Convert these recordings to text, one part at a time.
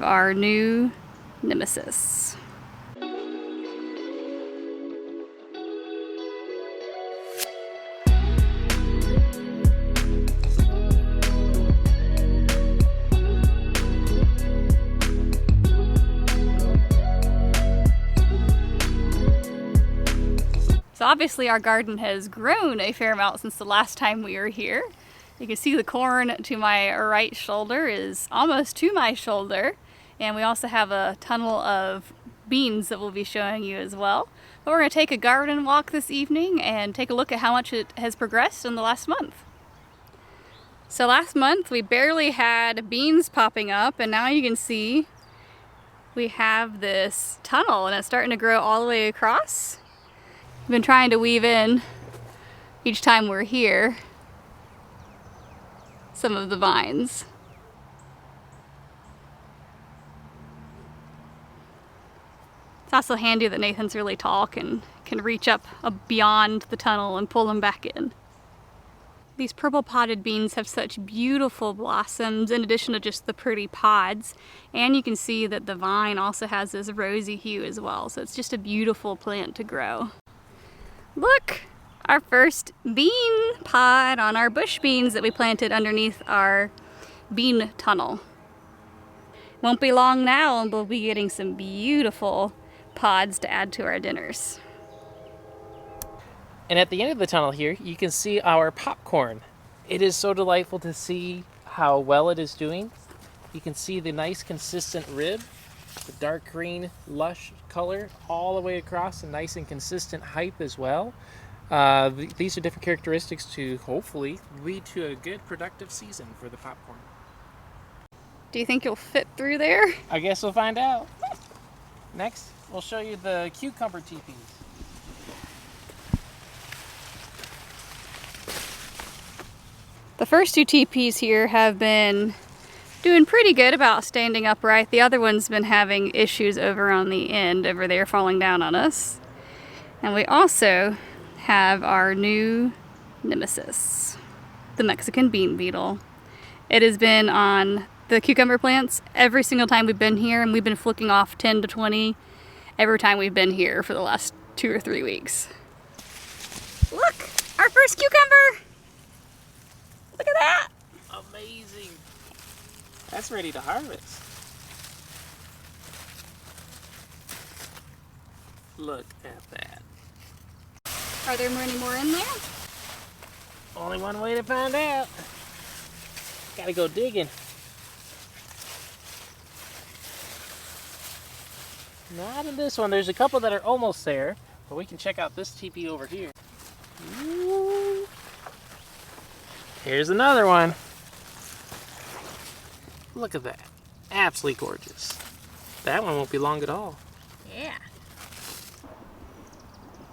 Our new nemesis. So obviously our garden has grown a fair amount since the last time we were here. You can see the corn to my right shoulder is almost to my shoulder. And we also have a tunnel of beans that we'll be showing you as well. But we're going to take a garden walk this evening and take a look at how much it has progressed in the last month. So last month we barely had beans popping up, and now you can see we have this tunnel and it's starting to grow all the way across. We've been trying to weave in each time we're here some of the vines. It's also handy that Nathan's really tall and can reach up beyond the tunnel and pull them back in. These purple potted beans have such beautiful blossoms in addition to just the pretty pods. And you can see that the vine also has this rosy hue as well. So it's just a beautiful plant to grow. Look, our first bean pod on our bush beans that we planted underneath our bean tunnel. Won't be long now and we'll be getting some beautiful pods to add to our dinners. And at the end of the tunnel here, you can see our popcorn. It is so delightful to see how well it is doing. You can see the nice consistent rib, the dark green lush color all the way across, and nice and consistent height as well. These are different characteristics to hopefully lead to a good productive season for the popcorn. Do you think you'll fit through there? I guess we'll find out. Next, we'll show you the cucumber teepees. The first two teepees here have been doing pretty good about standing upright. The other one's been having issues over on the end over there, falling down on us. And we also have our new nemesis, the Mexican bean beetle. It has been on the cucumber plants every single time we've been here, and we've been flicking off 10 to 20 every time we've been here for the last 2 or 3 weeks. Look, our first cucumber! Look at that! Amazing! That's ready to harvest. Look at that. Are there any more in there? Only one way to find out. Gotta go digging. Not in this one. There's a couple that are almost there, but we can check out this teepee over here. Ooh. Here's another one. Look at that. Absolutely gorgeous. That one won't be long at all. Yeah.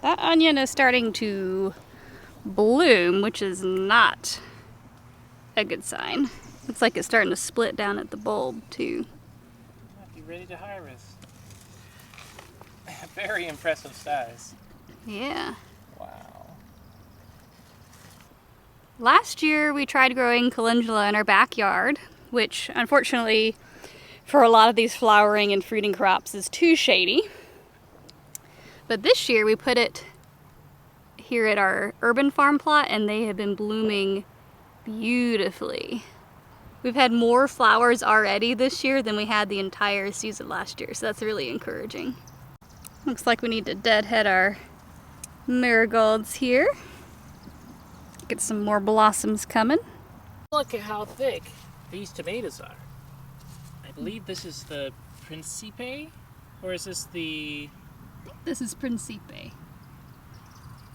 That onion is starting to bloom, which is not a good sign. Looks like it's starting to split down at the bulb too. Might be ready to harvest. Very impressive size. Yeah. Wow. Last year we tried growing calendula in our backyard, which unfortunately for a lot of these flowering and fruiting crops is too shady. But this year we put it here at our urban farm plot and they have been blooming beautifully. We've had more flowers already this year than we had the entire season last year, so that's really encouraging. Looks like we need to deadhead our marigolds here. Get some more blossoms coming. Look at how thick these tomatoes are. I believe this is the Principe, or is this the... This is Principe.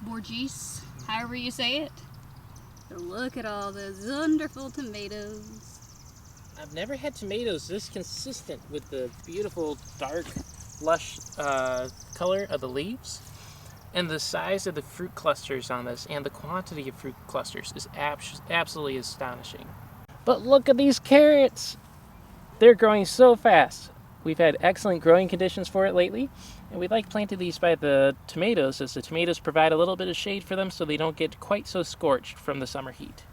Borges, however you say it. So look at all those wonderful tomatoes. I've never had tomatoes this consistent with the beautiful dark lush color of the leaves, and the size of the fruit clusters on this and the quantity of fruit clusters is absolutely astonishing. But look at these carrots! They're growing so fast. We've had excellent growing conditions for it lately, and we like planting these by the tomatoes as the tomatoes provide a little bit of shade for them so they don't get quite so scorched from the summer heat.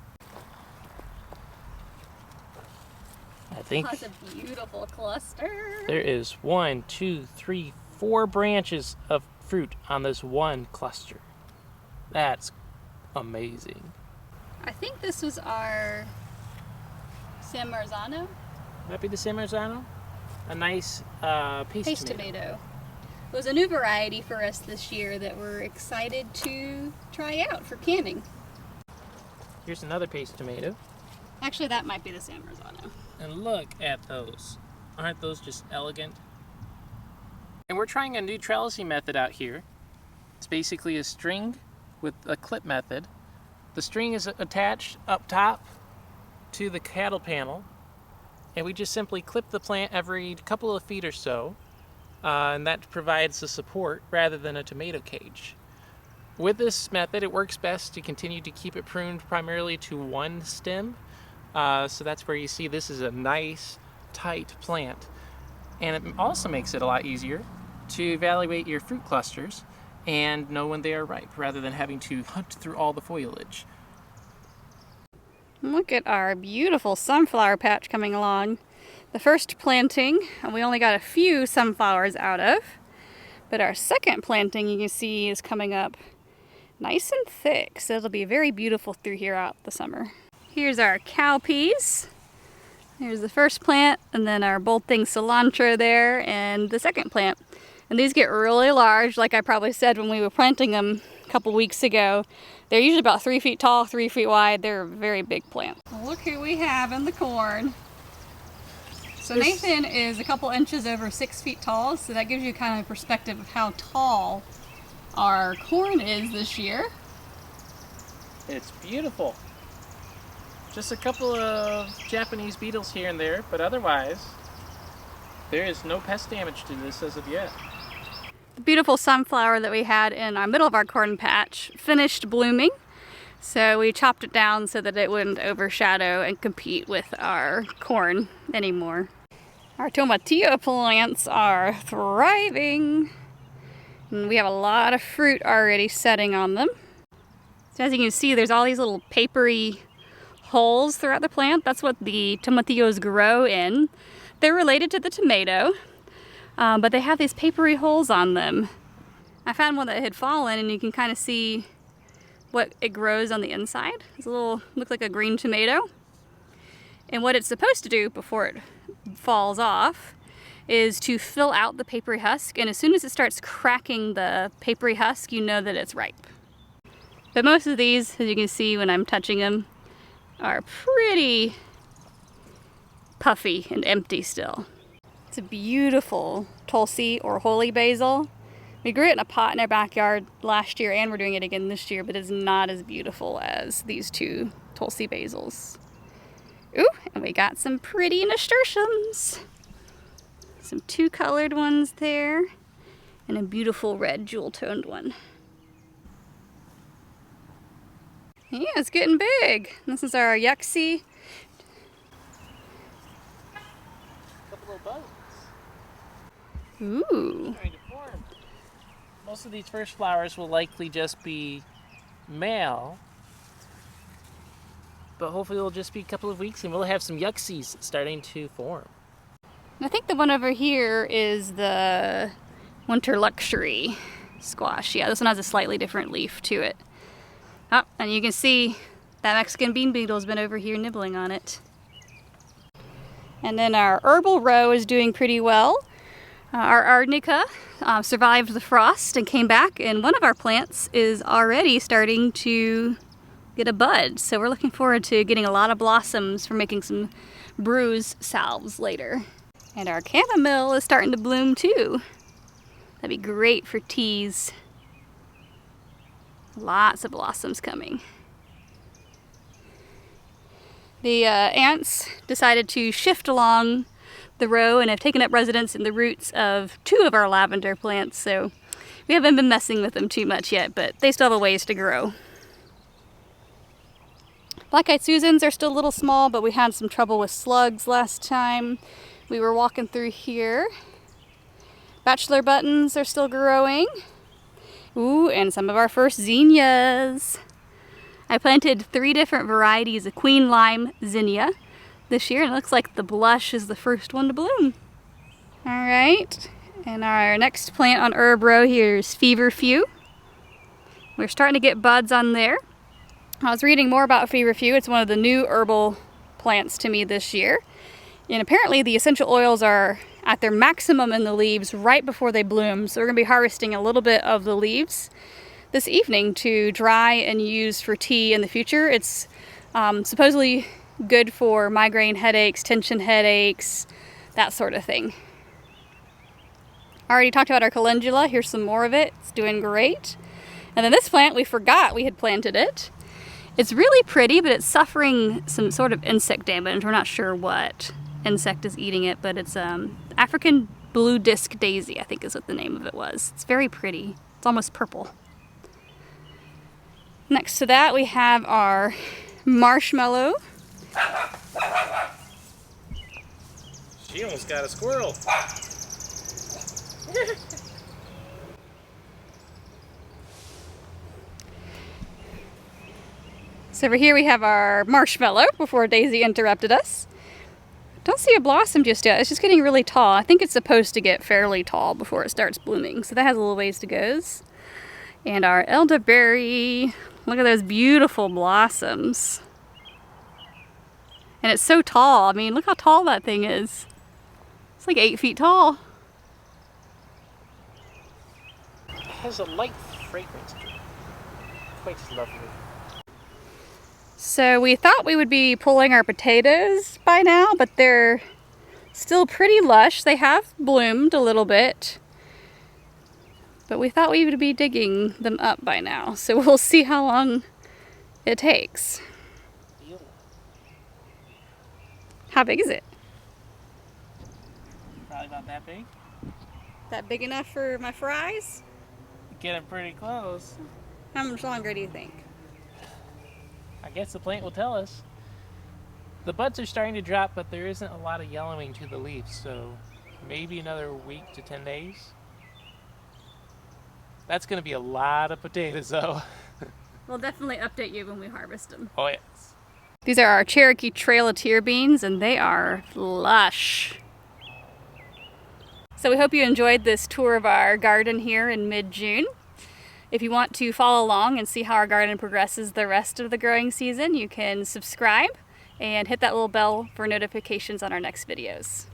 I think that's a beautiful cluster. there is 1, 2, 3, 4 branches of fruit on this one cluster. That's amazing. I think this was our San Marzano Might be the San Marzano. A nice paste tomato. It was a new variety for us this year that we're excited to try out for canning. Here's another paste tomato. Actually, that might be the San Marzano. And look at those. Aren't those just elegant? And we're trying a new trellising method out here. It's basically a string with a clip method. The string is attached up top to the cattle panel, and we just simply clip the plant every couple of feet or so, and that provides the support rather than a tomato cage. With this method, it works best to continue to keep it pruned primarily to one stem. So that's where you see this is a nice, tight plant. And it also makes it a lot easier to evaluate your fruit clusters and know when they are ripe, rather than having to hunt through all the foliage. Look at our beautiful sunflower patch coming along. The first planting, we only got a few sunflowers out of, but our second planting you can see is coming up nice and thick, so it'll be very beautiful through here out the summer. Here's our cowpeas. Here's the first plant, and then our bolting cilantro there, and the second plant. And these get really large, like I probably said when we were planting them a couple weeks ago. They're usually about 3 feet tall, 3 feet wide. They're a very big plant. Well, look who we have in the corn. So Nathan is a couple inches over 6 feet tall, so that gives you kind of a perspective of how tall our corn is this year. It's beautiful. Just a couple of Japanese beetles here and there, but otherwise, there is no pest damage to this as of yet. The beautiful sunflower that we had in our middle of our corn patch finished blooming, so we chopped it down so that it wouldn't overshadow and compete with our corn anymore. Our tomatillo plants are thriving, and we have a lot of fruit already setting on them. So as you can see, there's all these little papery holes throughout the plant. That's what the tomatillos grow in. They're related to the tomato, but they have these papery holes on them. I found one that had fallen, and you can kind of see what it grows on the inside. It's a little, looks like a green tomato. And what it's supposed to do before it falls off is to fill out the papery husk, and as soon as it starts cracking the papery husk, you know that it's ripe. But most of these, as you can see when I'm touching them, are pretty puffy and empty still. It's a beautiful Tulsi or holy basil. We grew it in a pot in our backyard last year, and we're doing it again this year, but it's not as beautiful as these two Tulsi basils. Ooh, and we got some pretty nasturtiums. Some two-colored ones there, and a beautiful red jewel-toned one. Yeah, it's getting big. This is our yuxi. Couple of bugs. Ooh. Trying to form. Most of these first flowers will likely just be male, but hopefully it'll just be a couple of weeks and we'll have some yuxies starting to form. I think the one over here is the winter luxury squash. Yeah, this one has a slightly different leaf to it. Oh, and you can see that Mexican bean beetle's been over here nibbling on it. And then our herbal row is doing pretty well. Our arnica survived the frost and came back, and one of our plants is already starting to get a bud. So we're looking forward to getting a lot of blossoms for making some bruise salves later. And our chamomile is starting to bloom too. That'd be great for teas. Lots of blossoms coming. The ants decided to shift along the row and have taken up residence in the roots of two of our lavender plants, so we haven't been messing with them too much yet, but they still have a ways to grow. Black-eyed Susans are still a little small, but we had some trouble with slugs last time we were walking through here. Bachelor buttons are still growing. Ooh, and some of our first zinnias. I planted 3 different varieties of queen lime zinnia. this year, and it looks like the blush is the first one to bloom. All right, and our next plant on herb row here is feverfew. We're starting to get buds on there. I was reading more about feverfew. It's one of the new herbal plants to me this year. And apparently the essential oils are at their maximum in the leaves right before they bloom. So we're gonna be harvesting a little bit of the leaves this evening to dry and use for tea in the future. It's supposedly good for migraine headaches, tension headaches, that sort of thing. I already talked about our calendula. Here's some more of it. It's doing great. And then this plant, we forgot we had planted it. It's really pretty, but it's suffering some sort of insect damage. We're not sure what insect is eating it, but it's African blue disc daisy, I think is what the name of it was. It's very pretty. It's almost purple. Next to that, we have our marshmallow. She almost got a squirrel. So over here we have our marshmallow before Daisy interrupted us. Don't see a blossom just yet. It's just getting really tall. I think it's supposed to get fairly tall before it starts blooming. So that has a little ways to go. And our elderberry. Look at those beautiful blossoms. And it's so tall. I mean, look how tall that thing is. It's like 8 feet tall. It has a light fragrance to it. Quite lovely. So we thought we would be pulling our potatoes by now, but they're still pretty lush. They have bloomed a little bit, but we thought we would be digging them up by now. So we'll see how long it takes. How big is it? Probably about that big. That big enough for my fries? Getting pretty close. How much longer do you think? I guess the plant will tell us. The buds are starting to drop, but there isn't a lot of yellowing to the leaves, so maybe another week to 10 days. That's going to be a lot of potatoes, though. We'll definitely update you when we harvest them. Oh, yes. These are our Cherokee Trail of Tear beans, and they are lush. So we hope you enjoyed this tour of our garden here in mid-June. If you want to follow along and see how our garden progresses the rest of the growing season, you can subscribe and hit that little bell for notifications on our next videos.